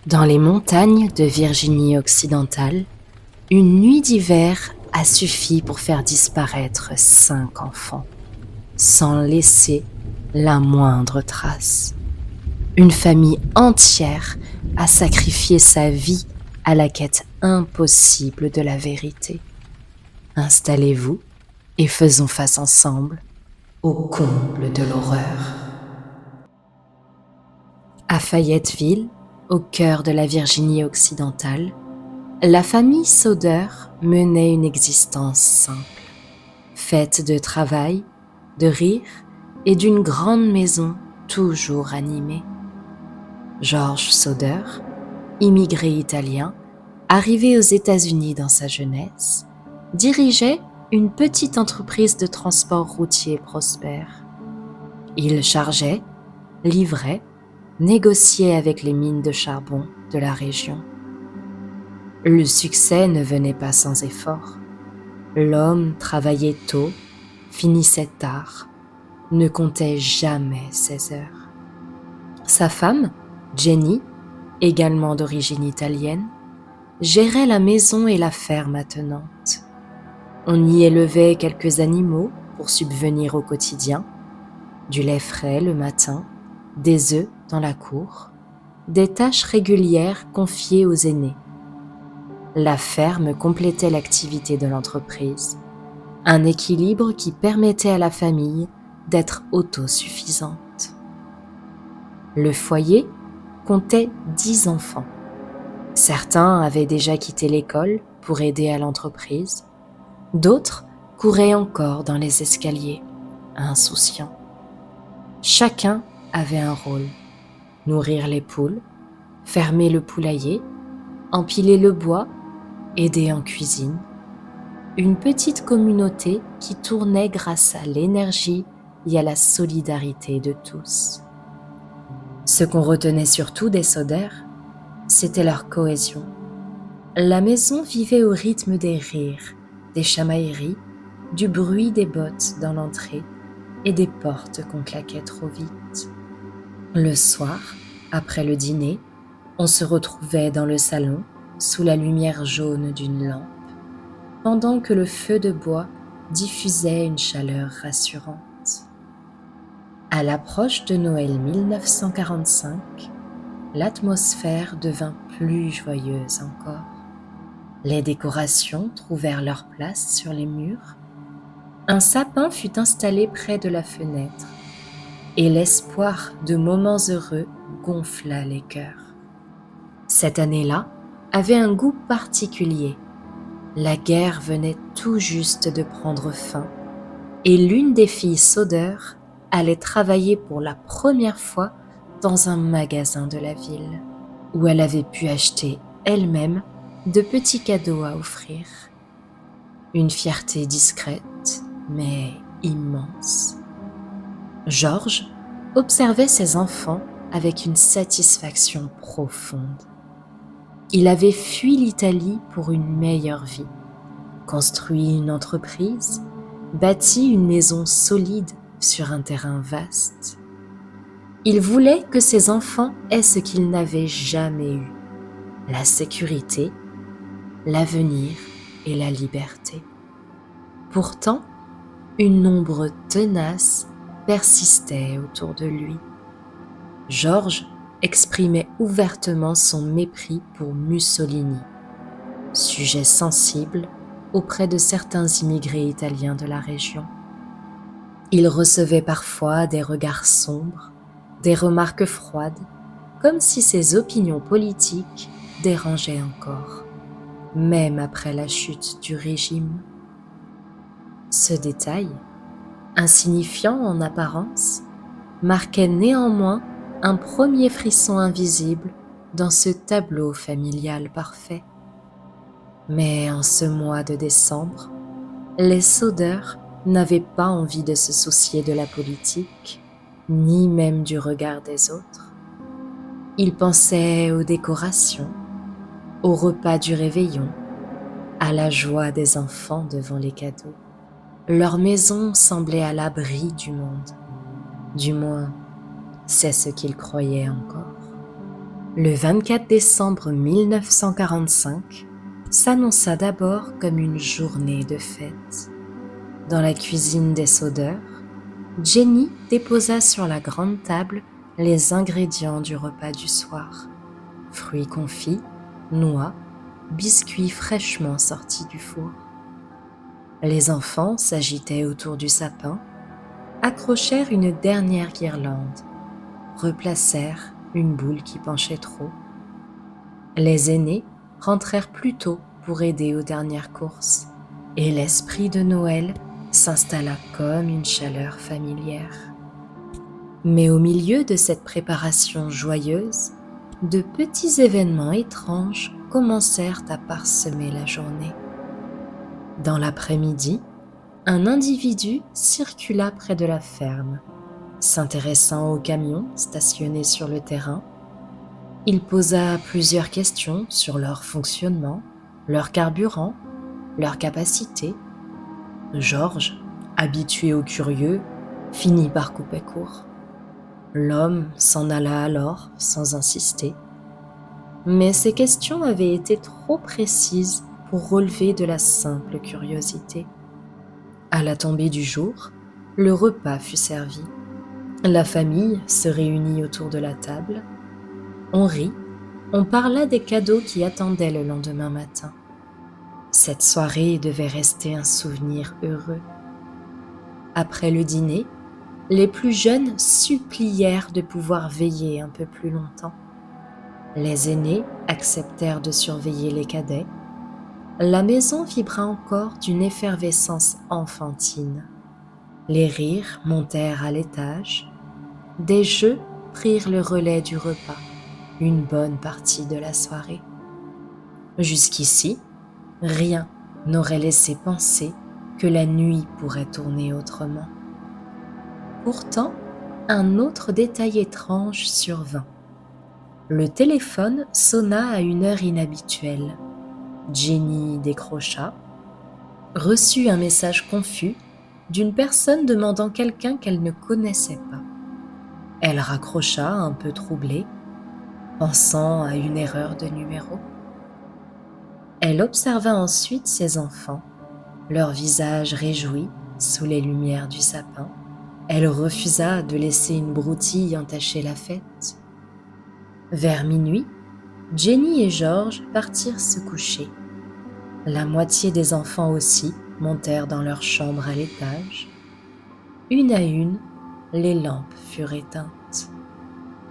Dans les montagnes de Virginie occidentale, une nuit d'hiver a suffi pour faire disparaître 5 enfants, sans laisser la moindre trace. Une famille entière a sacrifié sa vie à la quête impossible de la vérité. Installez-vous et faisons face ensemble au comble de l'horreur. À Fayetteville, au cœur de la Virginie occidentale, la famille Soder menait une existence simple, faite de travail, de rire et d'une grande maison toujours animée. George Soder, immigré italien, arrivé aux États-Unis dans sa jeunesse, dirigeait une petite entreprise de transport routier prospère. Il chargeait, livrait, négociait avec les mines de charbon de la région. Le succès ne venait pas sans effort. L'homme travaillait tôt, finissait tard, ne comptait jamais ses heures. Sa femme, Jenny, également d'origine italienne, gérait la maison et la ferme attenante. On y élevait quelques animaux pour subvenir au quotidien, du lait frais le matin, des œufs dans la cour, des tâches régulières confiées aux aînés. La ferme complétait l'activité de l'entreprise, un équilibre qui permettait à la famille d'être autosuffisante. Le foyer comptait 10 enfants. Certains avaient déjà quitté l'école pour aider à l'entreprise, d'autres couraient encore dans les escaliers, insouciants. Chacun avait un rôle: nourrir les poules, fermer le poulailler, empiler le bois, aider en cuisine. Une petite communauté qui tournait grâce à l'énergie et à la solidarité de tous. Ce qu'on retenait surtout des Soder, c'était leur cohésion. La maison vivait au rythme des rires, des chamailleries, du bruit des bottes dans l'entrée et des portes qu'on claquait trop vite. Le soir, après le dîner, on se retrouvait dans le salon sous la lumière jaune d'une lampe, pendant que le feu de bois diffusait une chaleur rassurante. À l'approche de Noël 1945, l'atmosphère devint plus joyeuse encore. Les décorations trouvèrent leur place sur les murs, un sapin fut installé près de la fenêtre, et l'espoir de moments heureux gonfla les cœurs. Cette année-là avait un goût particulier. La guerre venait tout juste de prendre fin et l'une des filles Soder allait travailler pour la première fois dans un magasin de la ville, où elle avait pu acheter elle-même de petits cadeaux à offrir. Une fierté discrète, mais immense. George observait ses enfants avec une satisfaction profonde. Il avait fui l'Italie pour une meilleure vie, construit une entreprise, bâti une maison solide sur un terrain vaste. Il voulait que ses enfants aient ce qu'ils n'avaient jamais eu: la sécurité, l'avenir et la liberté. Pourtant, une ombre tenace persistait autour de lui. George exprimait ouvertement son mépris pour Mussolini, sujet sensible auprès de certains immigrés italiens de la région. Il recevait parfois des regards sombres, des remarques froides, comme si ses opinions politiques dérangeaient encore, même après la chute du régime. Ce détail, insignifiant en apparence, marquait néanmoins un premier frisson invisible dans ce tableau familial parfait. Mais en ce mois de décembre, les Soder n'avaient pas envie de se soucier de la politique, ni même du regard des autres. Ils pensaient aux décorations, au repas du réveillon, à la joie des enfants devant les cadeaux. Leur maison semblait à l'abri du monde. Du moins, c'est ce qu'ils croyaient encore. Le 24 décembre 1945 s'annonça d'abord comme une journée de fête. Dans la cuisine des Söder, Jenny déposa sur la grande table les ingrédients du repas du soir. Fruits confits, noix, biscuits fraîchement sortis du four. Les enfants s'agitaient autour du sapin, accrochèrent une dernière guirlande, replacèrent une boule qui penchait trop. Les aînés rentrèrent plus tôt pour aider aux dernières courses, et l'esprit de Noël s'installa comme une chaleur familière. Mais au milieu de cette préparation joyeuse, de petits événements étranges commencèrent à parsemer la journée. Dans l'après-midi, un individu circula près de la ferme, s'intéressant aux camions stationnés sur le terrain. Il posa plusieurs questions sur leur fonctionnement, leur carburant, leur capacité. Georges, habitué aux curieux, finit par couper court. L'homme s'en alla alors sans insister. Mais ces questions avaient été trop précises pour relever de la simple curiosité. À la tombée du jour, le repas fut servi. La famille se réunit autour de la table. On rit, on parla des cadeaux qui attendaient le lendemain matin. Cette soirée devait rester un souvenir heureux. Après le dîner, les plus jeunes supplièrent de pouvoir veiller un peu plus longtemps. Les aînés acceptèrent de surveiller les cadets. La maison vibra encore d'une effervescence enfantine. Les rires montèrent à l'étage. Des jeux prirent le relais du repas, une bonne partie de la soirée. Jusqu'ici, rien n'aurait laissé penser que la nuit pourrait tourner autrement. Pourtant, un autre détail étrange survint. Le téléphone sonna à une heure inhabituelle. Jenny décrocha, reçut un message confus d'une personne demandant quelqu'un qu'elle ne connaissait pas. Elle raccrocha un peu troublée, pensant à une erreur de numéro. Elle observa ensuite ses enfants, leurs visages réjouis sous les lumières du sapin. Elle refusa de laisser une broutille entacher la fête. Vers minuit, Jenny et Georges partirent se coucher. La moitié des enfants aussi montèrent dans leur chambre à l'étage. Une à une, les lampes furent éteintes.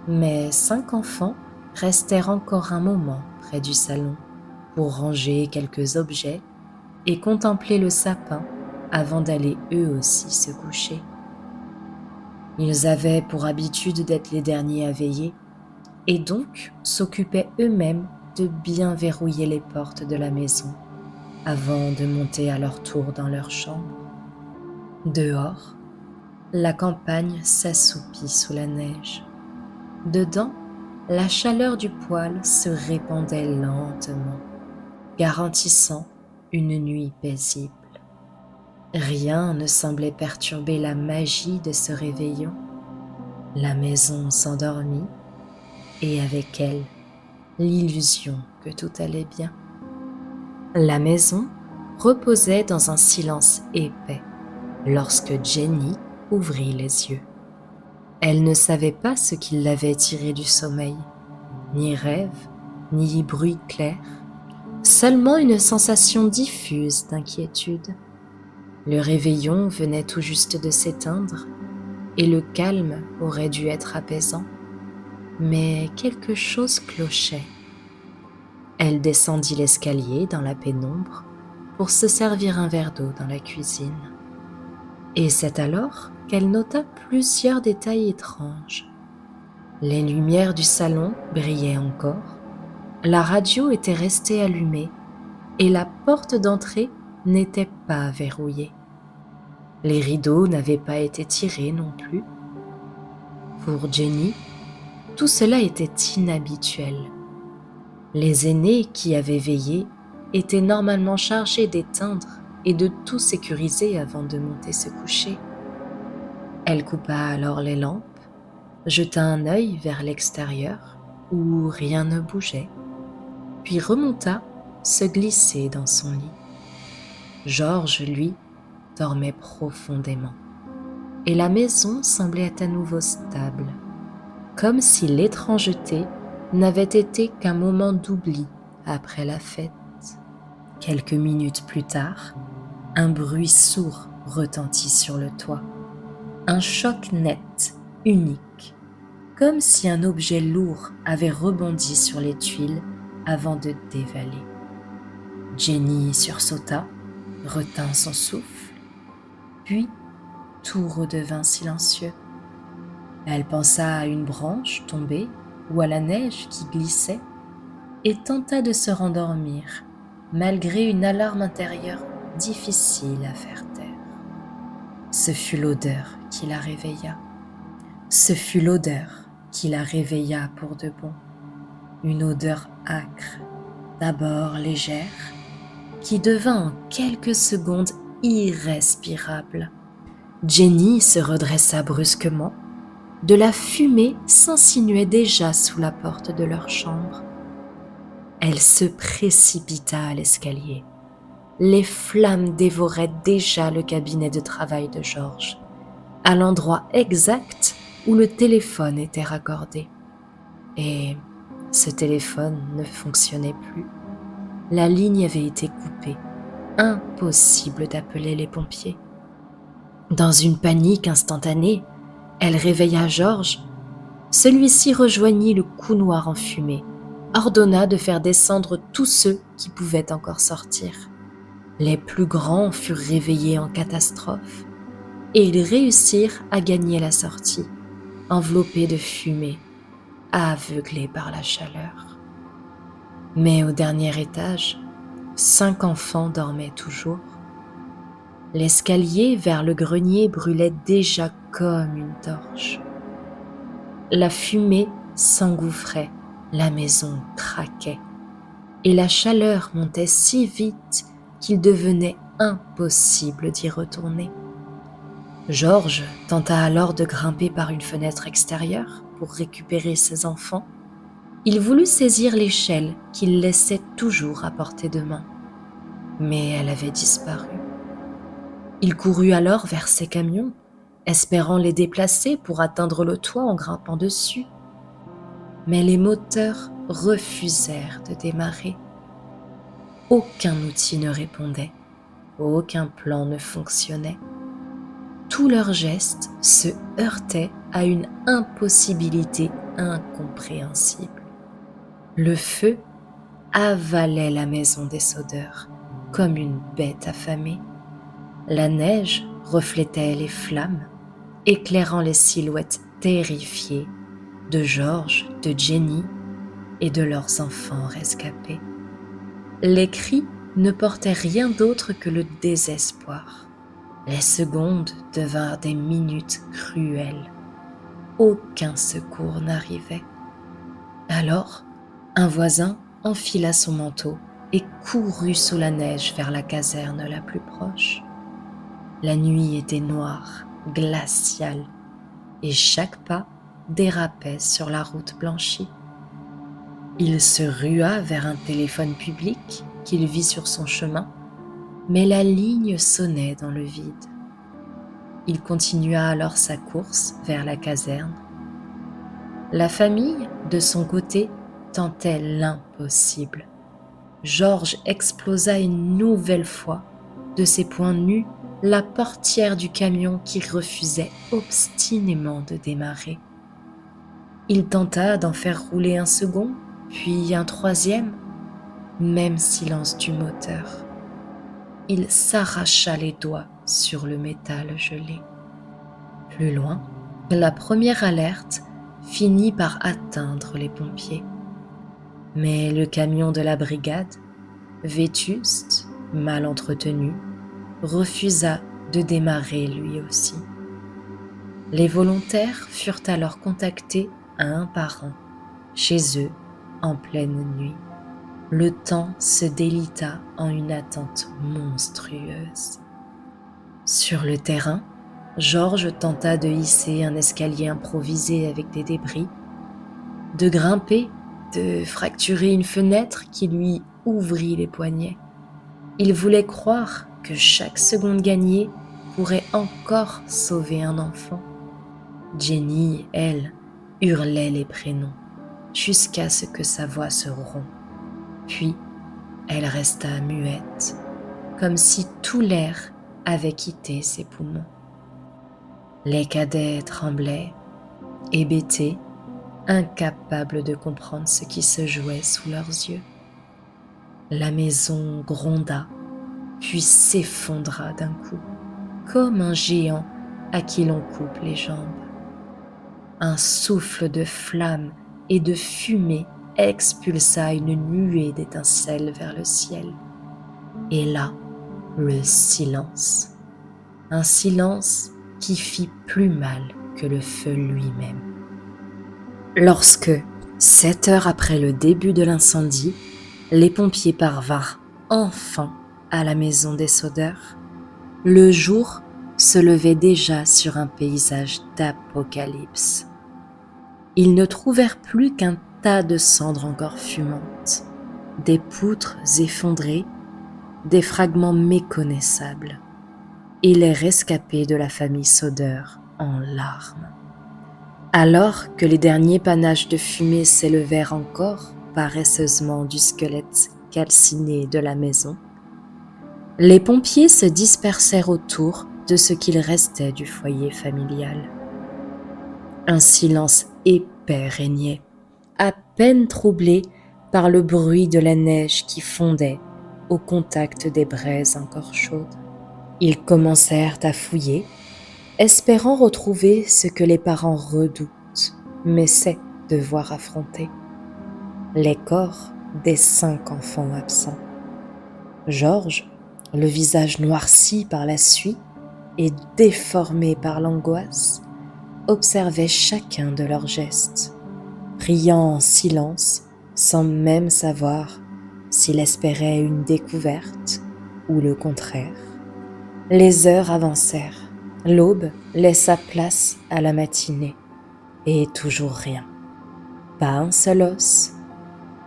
Mais 5 enfants restèrent encore un moment près du salon pour ranger quelques objets et contempler le sapin avant d'aller eux aussi se coucher. Ils avaient pour habitude d'être les derniers à veiller et donc s'occupaient eux-mêmes de bien verrouiller les portes de la maison avant de monter à leur tour dans leur chambre. Dehors, la campagne s'assoupit sous la neige. Dedans, la chaleur du poêle se répandait lentement, garantissant une nuit paisible. Rien ne semblait perturber la magie de ce réveillon. La maison s'endormit et avec elle, l'illusion que tout allait bien. La maison reposait dans un silence épais lorsque Jenny ouvrit les yeux. Elle ne savait pas ce qui l'avait tirée du sommeil, ni rêve, ni bruit clair, seulement une sensation diffuse d'inquiétude. Le réveillon venait tout juste de s'éteindre et le calme aurait dû être apaisant, mais quelque chose clochait. Elle descendit l'escalier dans la pénombre pour se servir un verre d'eau dans la cuisine. Et c'est alors qu'elle nota plusieurs détails étranges. Les lumières du salon brillaient encore, la radio était restée allumée et la porte d'entrée n'était pas verrouillée. Les rideaux n'avaient pas été tirés non plus. Pour Jenny, tout cela était inhabituel. Les aînés qui avaient veillé étaient normalement chargés d'éteindre et de tout sécuriser avant de monter se coucher. Elle coupa alors les lampes, jeta un œil vers l'extérieur où rien ne bougeait, puis remonta se glisser dans son lit. Georges, lui, dormait profondément, et la maison semblait à nouveau stable, comme si l'étrangeté n'avait été qu'un moment d'oubli après la fête. Quelques minutes plus tard, un bruit sourd retentit sur le toit. Un choc net, unique, comme si un objet lourd avait rebondi sur les tuiles avant de dévaler. Jenny sursauta, retint son souffle, puis tout redevint silencieux. Elle pensa à une branche tombée ou à la neige qui glissait et tenta de se rendormir, malgré une alarme intérieure difficile à faire taire. Ce fut l'odeur qui la réveilla. Ce fut l'odeur qui la réveilla pour de bon. Une odeur âcre, d'abord légère, qui devint en quelques secondes irrespirable. Jenny se redressa brusquement. De la fumée s'insinuait déjà sous la porte de leur chambre. Elle se précipita à l'escalier. Les flammes dévoraient déjà le cabinet de travail de Georges, à l'endroit exact où le téléphone était raccordé. Et ce téléphone ne fonctionnait plus. La ligne avait été coupée. Impossible d'appeler les pompiers. Dans une panique instantanée, elle réveilla Georges. Celui-ci rejoignit le couloir enfumé, ordonna de faire descendre tous ceux qui pouvaient encore sortir. Les plus grands furent réveillés en catastrophe et ils réussirent à gagner la sortie, enveloppés de fumée, aveuglés par la chaleur. Mais au dernier étage, 5 enfants dormaient toujours. L'escalier vers le grenier brûlait déjà comme une torche. La fumée s'engouffrait, la maison craquait, et la chaleur montait si vite qu'il devenait impossible d'y retourner. Georges tenta alors de grimper par une fenêtre extérieure pour récupérer ses enfants. Il voulut saisir l'échelle qu'il laissait toujours à portée de main, mais elle avait disparu. Il courut alors vers ses camions, espérant les déplacer pour atteindre le toit en grimpant dessus. Mais les moteurs refusèrent de démarrer. Aucun outil ne répondait, aucun plan ne fonctionnait. Tous leurs gestes se heurtaient à une impossibilité incompréhensible. Le feu avalait la maison des Sodeur comme une bête affamée. La neige reflétait les flammes, éclairant les silhouettes terrifiées de Georges, de Jenny et de leurs enfants rescapés. Les cris ne portaient rien d'autre que le désespoir. Les secondes devinrent des minutes cruelles. Aucun secours n'arrivait. Alors, un voisin enfila son manteau et courut sous la neige vers la caserne la plus proche. La nuit était noire, glaciale, et chaque pas dérapait sur la route blanchie. Il se rua vers un téléphone public qu'il vit sur son chemin, mais la ligne sonnait dans le vide. Il continua alors sa course vers la caserne. La famille, de son côté, tentait l'impossible. Georges explosa une nouvelle fois, de ses poings nus, la portière du camion qui refusait obstinément de démarrer. Il tenta d'en faire rouler un second, puis un troisième. Même silence du moteur. Il s'arracha les doigts sur le métal gelé. Plus loin, la première alerte finit par atteindre les pompiers. Mais le camion de la brigade, vétuste, mal entretenu, refusa de démarrer lui aussi. Les volontaires furent alors contactés un par un, chez eux, en pleine nuit. Le temps se délita en une attente monstrueuse. Sur le terrain, Georges tenta de hisser un escalier improvisé avec des débris, de grimper de fracturer une fenêtre qui lui ouvrit les poignets. Il voulait croire que chaque seconde gagnée pourrait encore sauver un enfant. Jenny, elle, hurlait les prénoms jusqu'à ce que sa voix se rompt. Puis, elle resta muette, comme si tout l'air avait quitté ses poumons. Les cadets tremblaient, hébétés, incapables de comprendre ce qui se jouait sous leurs yeux. La maison gronda, puis s'effondra d'un coup, comme un géant à qui l'on coupe les jambes. Un souffle de flammes et de fumée expulsa une nuée d'étincelles vers le ciel. Et là, le silence. Un silence qui fit plus mal que le feu lui-même. Lorsque, 7 heures après le début de l'incendie, les pompiers parvinrent enfin à la maison des Soder, le jour se levait déjà sur un paysage d'apocalypse. Ils ne trouvèrent plus qu'un tas de cendres encore fumantes, des poutres effondrées, des fragments méconnaissables, et les rescapés de la famille Soder en larmes. Alors que les derniers panaches de fumée s'élevèrent encore paresseusement du squelette calciné de la maison, les pompiers se dispersèrent autour de ce qu'il restait du foyer familial. Un silence épais régnait, à peine troublé par le bruit de la neige qui fondait au contact des braises encore chaudes. Ils commencèrent à fouiller, espérant retrouver ce que les parents redoutent, mais c'est devoir affronter: les corps des 5 enfants absents. Georges, le visage noirci par la suie et déformé par l'angoisse, observait chacun de leurs gestes, priant en silence sans même savoir s'il espérait une découverte ou le contraire. Les heures avancèrent, l'aube laissa place à la matinée, et toujours rien. Pas un seul os,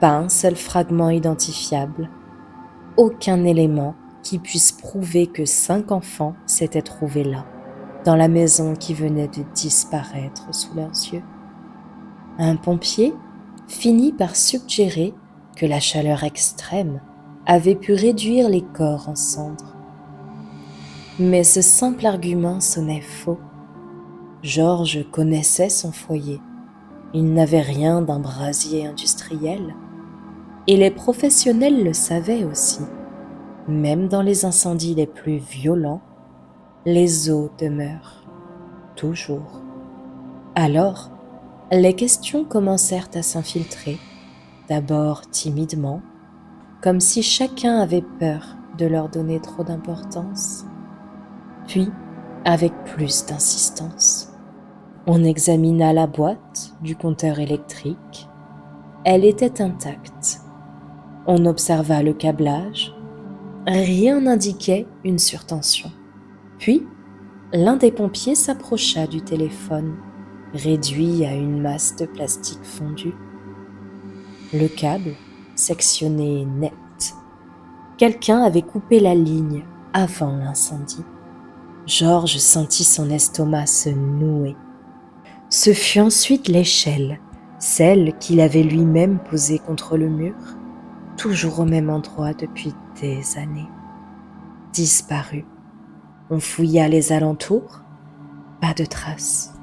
pas un seul fragment identifiable, aucun élément qui puisse prouver que 5 enfants s'étaient trouvés là, dans la maison qui venait de disparaître sous leurs yeux. Un pompier finit par suggérer que la chaleur extrême avait pu réduire les corps en cendres. Mais ce simple argument sonnait faux. Georges connaissait son foyer. Il n'avait rien d'un brasier industriel. Et les professionnels le savaient aussi. Même dans les incendies les plus violents, les eaux demeurent, toujours. Alors, les questions commencèrent à s'infiltrer, d'abord timidement, comme si chacun avait peur de leur donner trop d'importance, puis avec plus d'insistance. On examina la boîte du compteur électrique. Elle était intacte. On observa le câblage. Rien n'indiquait une surtension. Puis, l'un des pompiers s'approcha du téléphone, réduit à une masse de plastique fondu. Le câble, sectionné net. Quelqu'un avait coupé la ligne avant l'incendie. Georges sentit son estomac se nouer. Ce fut ensuite l'échelle, celle qu'il avait lui-même posée contre le mur, toujours au même endroit depuis des années. Disparue. On fouilla les alentours, pas de traces,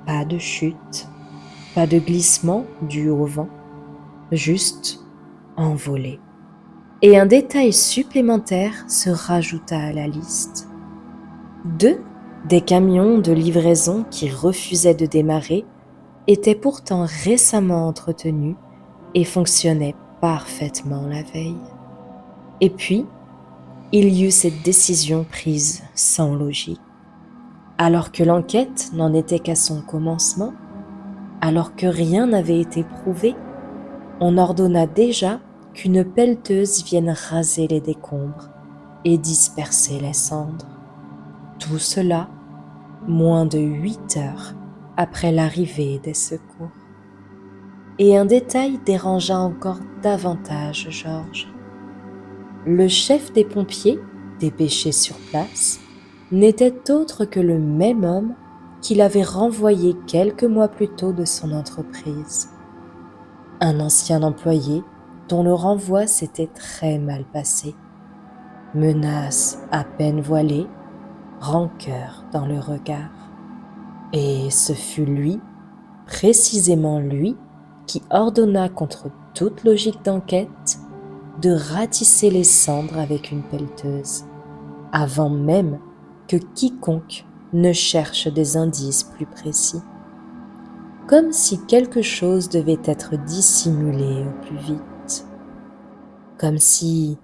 pas de chute, pas de glissement dû au vent, juste envolé. Et un détail supplémentaire se rajouta à la liste. 2 des camions de livraison qui refusaient de démarrer étaient pourtant récemment entretenus et fonctionnaient parfaitement la veille. Et puis, il y eut cette décision prise sans logique. Alors que l'enquête n'en était qu'à son commencement, alors que rien n'avait été prouvé, on ordonna déjà qu'une pelleteuse vienne raser les décombres et disperser les cendres. Tout cela, moins de 8 heures après l'arrivée des secours. Et un détail dérangea encore davantage Georges. Le chef des pompiers, dépêché sur place, n'était autre que le même homme qu'il avait renvoyé quelques mois plus tôt de son entreprise. Un ancien employé dont le renvoi s'était très mal passé. Menaces à peine voilées, rancœur dans le regard. Et ce fut lui, précisément lui, qui ordonna contre toute logique d'enquête de ratisser les cendres avec une pelleteuse, avant même que quiconque ne cherche des indices plus précis. Comme si quelque chose devait être dissimulé au plus vite. Comme si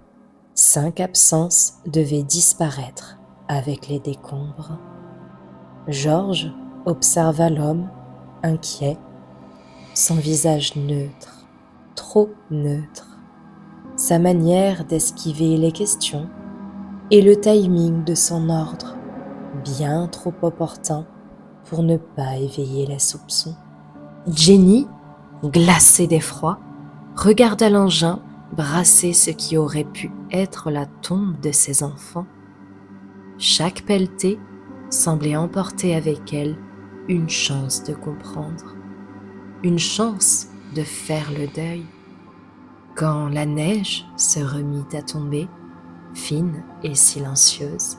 5 absences devaient disparaître avec les décombres. Georges observa l'homme, inquiet, son visage neutre, trop neutre, sa manière d'esquiver les questions et le timing de son ordre, bien trop opportun pour ne pas éveiller les soupçons. Jenny, glacée d'effroi, regarda l'engin brasser ce qui aurait pu être la tombe de ses enfants. Chaque pelletée semblait emporter avec elle une chance de comprendre, une chance de faire le deuil. Quand la neige se remit à tomber, fine et silencieuse,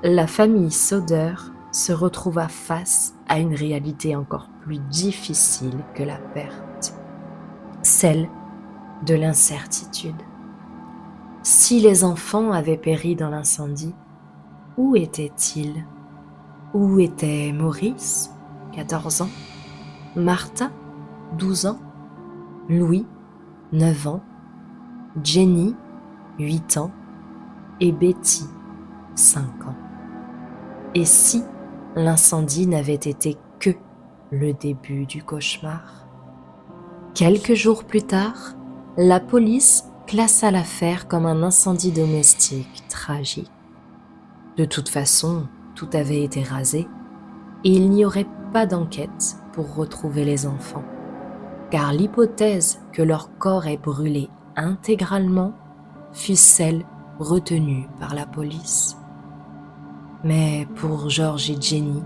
la famille Soder se retrouva face à une réalité encore plus difficile que la perte, celle de l'incertitude. Si les enfants avaient péri dans l'incendie, où étaient-ils? Où était Maurice, 14 ans, Martha, 12 ans, Louis, 9 ans, Jenny, 8 ans, et Betty, 5 ans? Et si l'incendie n'avait été que le début du cauchemar? Quelques jours plus tard, la police classa l'affaire comme un incendie domestique tragique. De toute façon, tout avait été rasé et il n'y aurait pas d'enquête pour retrouver les enfants, car l'hypothèse que leur corps ait brûlé intégralement fut celle retenue par la police. Mais pour Georges et Jenny,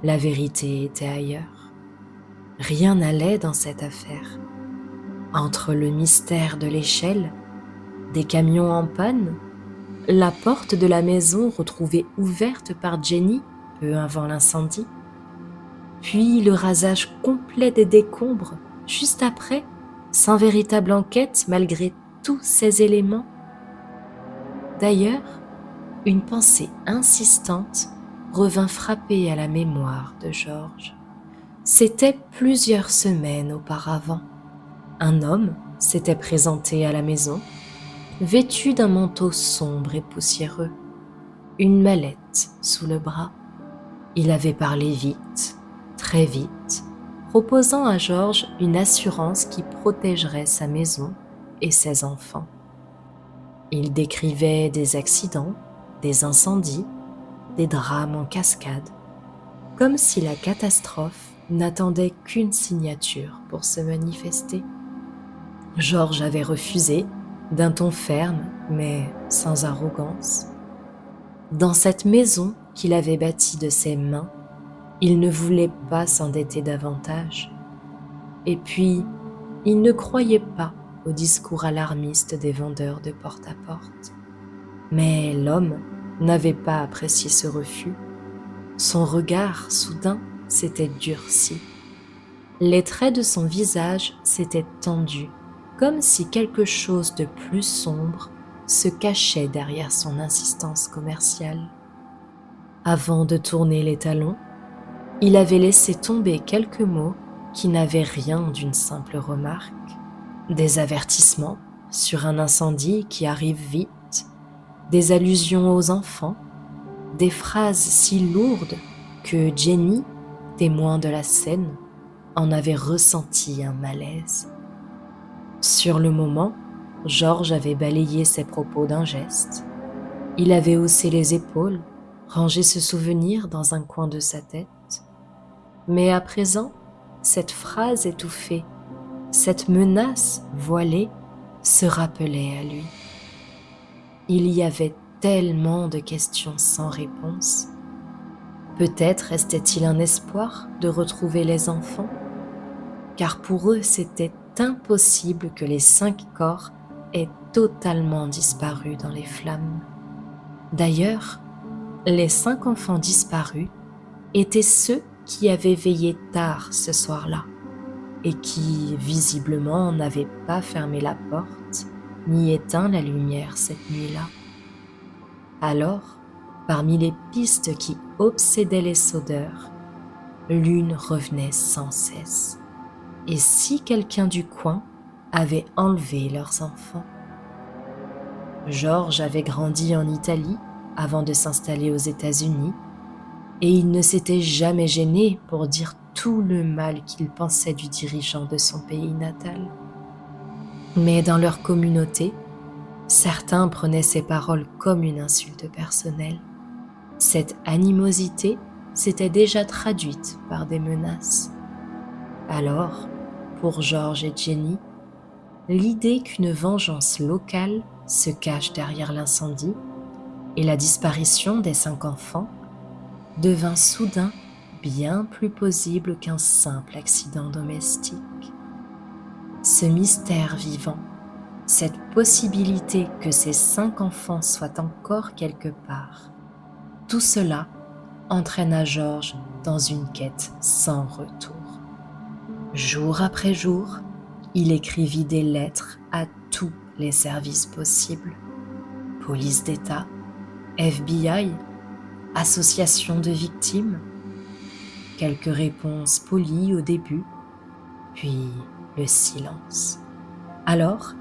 la vérité était ailleurs. Rien n'allait dans cette affaire. Entre le mystère de l'échelle, des camions en panne, la porte de la maison retrouvée ouverte par Jenny peu avant l'incendie, puis le rasage complet des décombres juste après, sans véritable enquête malgré tous ces éléments. D'ailleurs, une pensée insistante revint frapper à la mémoire de Georges. C'était plusieurs semaines auparavant. Un homme s'était présenté à la maison, vêtu d'un manteau sombre et poussiéreux, une mallette sous le bras. Il avait parlé vite, très vite, proposant à Georges une assurance qui protégerait sa maison et ses enfants. Il décrivait des accidents, des incendies, des drames en cascade, comme si la catastrophe n'attendait qu'une signature pour se manifester. Georges avait refusé, d'un ton ferme, mais sans arrogance. Dans cette maison qu'il avait bâtie de ses mains, il ne voulait pas s'endetter davantage. Et puis, il ne croyait pas au discours alarmiste des vendeurs de porte-à-porte. Mais l'homme n'avait pas apprécié ce refus. Son regard, soudain, s'était durci. Les traits de son visage s'étaient tendus, comme si quelque chose de plus sombre se cachait derrière son insistance commerciale. Avant de tourner les talons, il avait laissé tomber quelques mots qui n'avaient rien d'une simple remarque. Des avertissements sur un incendie qui arrive vite, des allusions aux enfants, des phrases si lourdes que Jenny, témoin de la scène, en avait ressenti un malaise. Sur le moment, Georges avait balayé ses propos d'un geste. Il avait haussé les épaules, rangé ce souvenir dans un coin de sa tête. Mais à présent, cette phrase étouffée cette menace voilée se rappelait à lui. Il y avait tellement de questions sans réponse. Peut-être restait-il un espoir de retrouver les enfants, car pour eux c'était impossible que les 5 corps aient totalement disparu dans les flammes. D'ailleurs, les 5 enfants disparus étaient ceux qui avaient veillé tard ce soir-là et qui, visiblement, n'avaient pas fermé la porte ni éteint la lumière cette nuit-là. Alors, parmi les pistes qui obsédaient les Sodeur, l'une revenait sans cesse. Et si quelqu'un du coin avait enlevé leurs enfants? George avait grandi en Italie avant de s'installer aux États-Unis, et il ne s'était jamais gêné pour dire tout le mal qu'il pensait du dirigeant de son pays natal. Mais dans leur communauté, certains prenaient ces paroles comme une insulte personnelle. Cette animosité s'était déjà traduite par des menaces. Alors, pour George et Jenny, l'idée qu'une vengeance locale se cache derrière l'incendie et la disparition des 5 enfants devint soudain bien plus plausible qu'un simple accident domestique. Ce mystère vivant, cette possibilité que ces 5 enfants soient encore quelque part, tout cela entraîna George dans une quête sans retour. Jour après jour, il écrivit des lettres à tous les services possibles. Police d'État, FBI, association de victimes. Quelques réponses polies au début, puis le silence. Alors,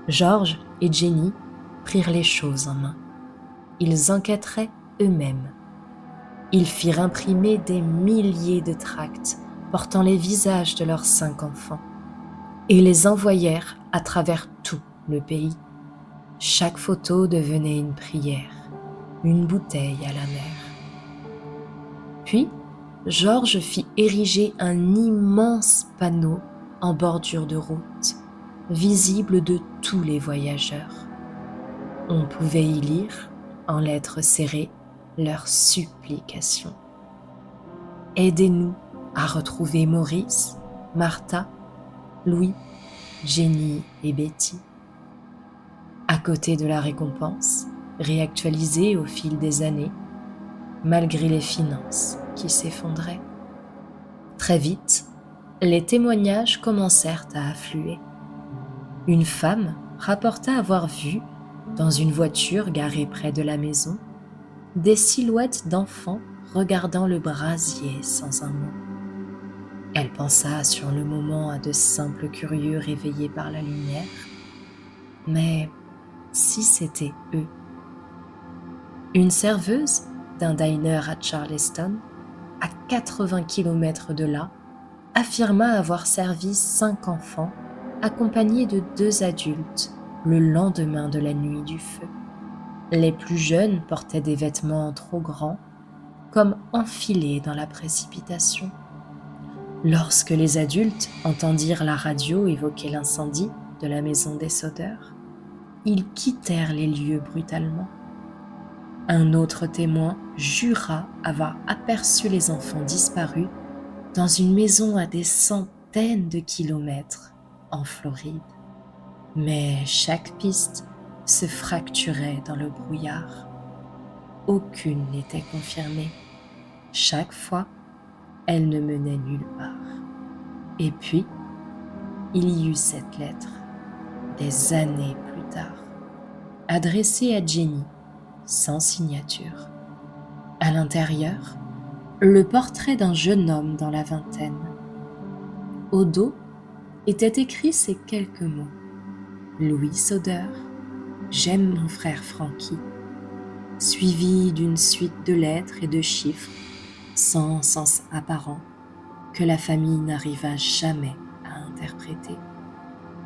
George et Jenny prirent les choses en main. Ils enquêteraient eux-mêmes. Ils firent imprimer des milliers de tracts portant les visages de leurs 5 enfants et les envoyèrent à travers tout le pays. Chaque photo devenait une prière, une bouteille à la mer. Puis, George fit ériger un immense panneau en bordure de route, visible de tous les voyageurs. On pouvait y lire, en lettres serrées, leurs supplications. Aidez-nous à retrouver Maurice, Martha, Louis, Jenny et Betty. À côté de la récompense, réactualisée au fil des années, malgré les finances qui s'effondraient. Très vite, les témoignages commencèrent à affluer. Une femme rapporta avoir vu, dans une voiture garée près de la maison, des silhouettes d'enfants regardant le brasier sans un mot. Elle pensa sur le moment à de simples curieux réveillés par la lumière. Mais si c'était eux? Une serveuse d'un diner à Charleston, à 80 km de là, affirma avoir servi 5 enfants accompagnés de 2 adultes le lendemain de la nuit du feu. Les plus jeunes portaient des vêtements trop grands, comme enfilés dans la précipitation. Lorsque les adultes entendirent la radio évoquer l'incendie de la maison des Sodeur, ils quittèrent les lieux brutalement. Un autre témoin jura avoir aperçu les enfants disparus dans une maison à des centaines de kilomètres en Floride. Mais chaque piste se fracturait dans le brouillard. Aucune n'était confirmée. Chaque fois, elle ne menait nulle part. Et puis, il y eut cette lettre, des années plus tard, adressée à Jenny, sans signature. À l'intérieur, le portrait d'un jeune homme dans la vingtaine. Au dos étaient écrits ces quelques mots. Louis Sodeur, j'aime mon frère Frankie, suivi d'une suite de lettres et de chiffres sans sens apparent que la famille n'arriva jamais à interpréter.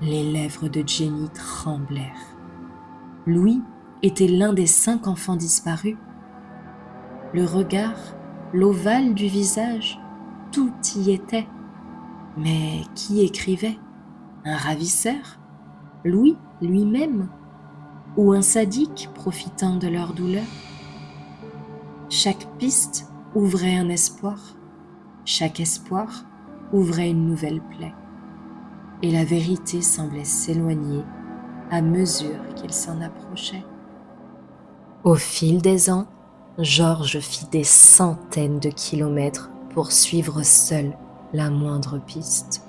Les lèvres de Jenny tremblèrent. Louis était l'un des 5 enfants disparus. Le regard, l'ovale du visage, tout y était. Mais qui écrivait? Un ravisseur? Louis lui-même? Ou un sadique profitant de leur douleur? Chaque piste ouvrait un espoir, chaque espoir ouvrait une nouvelle plaie, et la vérité semblait s'éloigner à mesure qu'il s'en approchait. Au fil des ans, Georges fit des centaines de kilomètres pour suivre seul la moindre piste.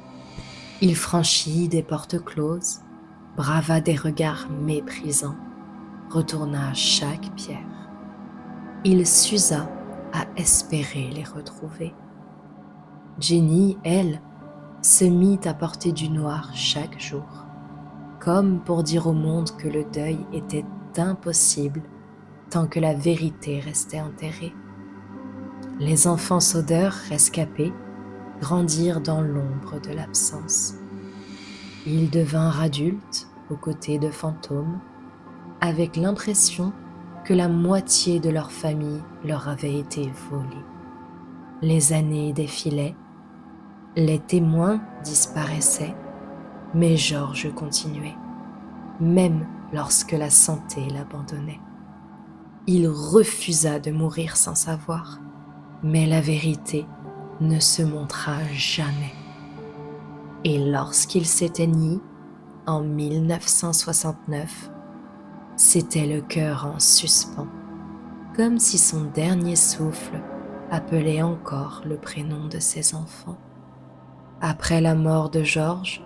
Il franchit des portes closes, brava des regards méprisants, retourna chaque pierre. Il s'usa à espérer les retrouver. Jenny, elle, se mit à porter du noir chaque jour, comme pour dire au monde que le deuil était impossible tant que la vérité restait enterrée. Les enfants Soder rescapés grandirent dans l'ombre de l'absence. Ils devinrent adultes aux côtés de fantômes, avec l'impression que la moitié de leur famille leur avait été volée. Les années défilaient, les témoins disparaissaient, mais Georges continuait, même lorsque la santé l'abandonnait. Il refusa de mourir sans savoir, mais la vérité ne se montra jamais. Et lorsqu'il s'éteignit, en 1969, c'était le cœur en suspens, comme si son dernier souffle appelait encore le prénom de ses enfants. Après la mort de Georges,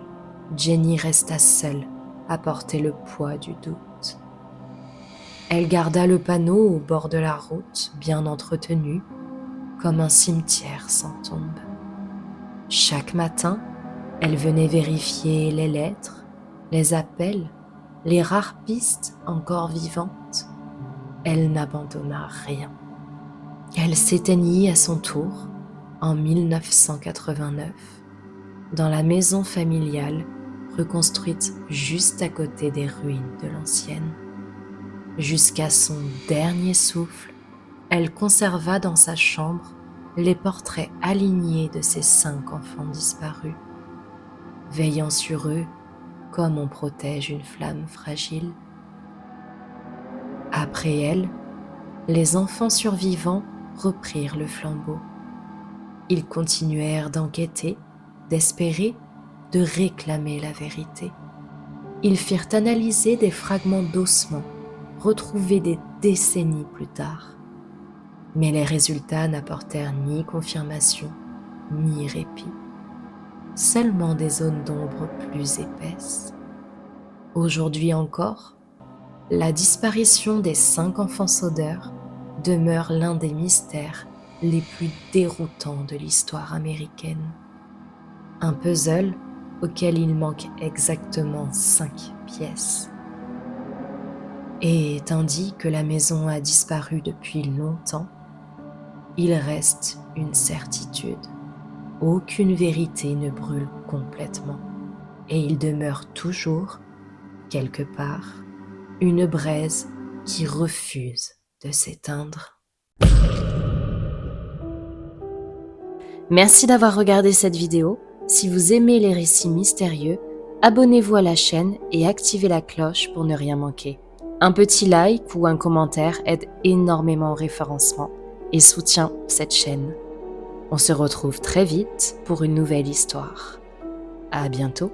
Jenny resta seule à porter le poids du doute. Elle garda le panneau au bord de la route, bien entretenu, comme un cimetière sans tombe. Chaque matin, elle venait vérifier les lettres, les appels, les rares pistes encore vivantes. Elle n'abandonna rien. Elle s'éteignit à son tour en 1989 dans la maison familiale reconstruite juste à côté des ruines de l'ancienne. Jusqu'à son dernier souffle, elle conserva dans sa chambre les portraits alignés de ses 5 enfants disparus, veillant sur eux comme on protège une flamme fragile. Après elle, les enfants survivants reprirent le flambeau. Ils continuèrent d'enquêter, d'espérer, de réclamer la vérité. Ils firent analyser des fragments d'ossements retrouvés des décennies plus tard. Mais les résultats n'apportèrent ni confirmation, ni répit. Seulement des zones d'ombre plus épaisses. Aujourd'hui encore, la disparition des 5 enfants Soder demeure l'un des mystères les plus déroutants de l'histoire américaine. Un puzzle auquel il manque exactement 5 pièces. Et tandis que la maison a disparu depuis longtemps, il reste une certitude. Aucune vérité ne brûle complètement, et il demeure toujours, quelque part, une braise qui refuse de s'éteindre. Merci d'avoir regardé cette vidéo. Si vous aimez les récits mystérieux, abonnez-vous à la chaîne et activez la cloche pour ne rien manquer. Un petit like ou un commentaire aide énormément au référencement et soutient cette chaîne. On se retrouve très vite pour une nouvelle histoire. À bientôt.